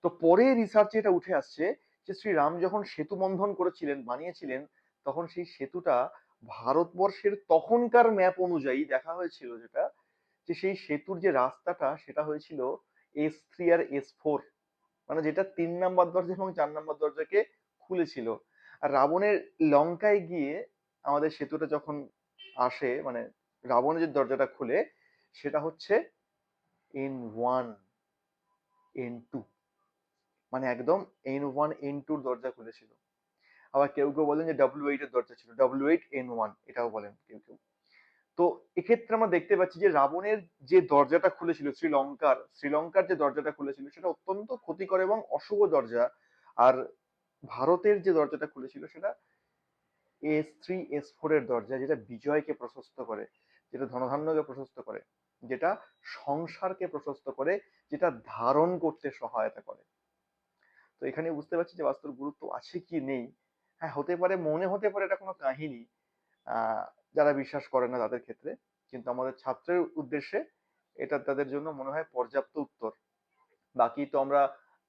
তো পরে রিসার্চে এটা উঠে আসছে যে শ্রীরাম যখন সেতু বন্ধন করেছিলেন, বানিয়েছিলেন, তখন সেই সেতুটা ভারতবর্ষের তখনকার ম্যাপ অনুযায়ী দেখা হয়েছিল যেটা, যে সেই সেতুর যে রাস্তাটা সেটা হয়েছিল S3 আর S4, মানে যেটা 3 নম্বর দরজা এবং 4 নম্বর দরজাকে খুলেছিল। আর রাবণের লঙ্কায় গিয়ে আমাদের সেতুটা যখন আসে, মানে রাবণের যে দরজাটা খুলে, সেটা হচ্ছে N1 N2, মানে একদম N1 N2 দরজা খুলেছিল। আবার কেউ কেউ বলেন যে W8 এর দরজা ছিল, W8 N1 এটাও বলেন কেউ কেউ। তো এক্ষেত্রে আমরা দেখতে পাচ্ছি যে রাবণের যে দরজাটা খুলেছিল, শ্রীলঙ্কার যে দরজাটা খুলেছিল সেটা অত্যন্ত ক্ষতিকর এবং অশুভ দরজা। আর ভারতের যে দরজাটা খুলেছিল সেটা S3 S4 এর দরজা, যেটা বিজয়কে প্রশস্ত করে, যেটা ধনধান্যকে প্রশস্ত করে, যেটা সংসারকে প্রশস্ত করে, যেটা ধারণ করতে সহায়তা করে। তো এখানে বুঝতে পারছি যে বাস্তুর গুরুত্ব আছে কি নেই। হ্যাঁ, হতে পারে, মনে হতে পারে এটা কোনো কাহিনী আহ যারা বিশ্বাস করে না তাদের ক্ষেত্রে, কিন্তু আমাদের ছাত্রের উদ্দেশ্যে এটা তাদের জন্য মনে হয় পর্যাপ্ত উত্তর। বাকি তো আমরা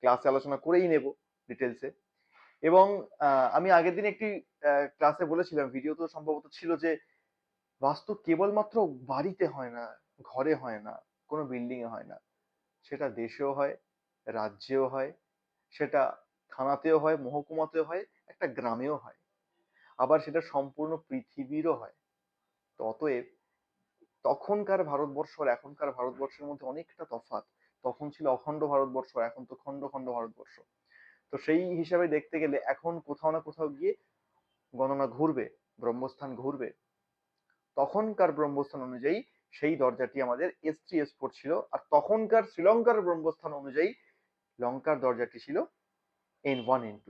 ক্লাসে আলোচনা করেই নেব ডিটেলসে। এবং আমি আগের দিন একটি ক্লাসে বলেছিলাম, ভিডিও তো সম্ভবত ছিল, যে বাস্তু কেবলমাত্র বাড়িতে হয় না, ঘরে হয় না, কোনো বিল্ডিং এ হয় না, সেটা দেশেও হয়, রাজ্যেও হয়, সেটা থানাতেও হয়, মহকুমাতেও হয়, একটা গ্রামেও হয়, আবার সেটা সম্পূর্ণ পৃথিবীরও হয়। তো অতএব তখনকার ভারতবর্ষ আর এখনকার ভারতবর্ষের মধ্যে অনেকটা তফাৎ। তখন ছিল অখণ্ড ভারতবর্ষ, এখন তো খণ্ড খণ্ড ভারতবর্ষ। তো সেই হিসাবে দেখতে গেলে এখন কোথাও না কোথাও গিয়ে গণনা ঘুরবে, ব্রহ্মস্থান ঘুরবে। তখনকার ব্রহ্মস্থান অনুযায়ী সেই দরজাটি আমাদের S3 S4 ছিল, আর তখনকার শ্রীলঙ্কার ব্রহ্মস্থান অনুযায়ী লঙ্কার দরজাটি ছিল N1 N2।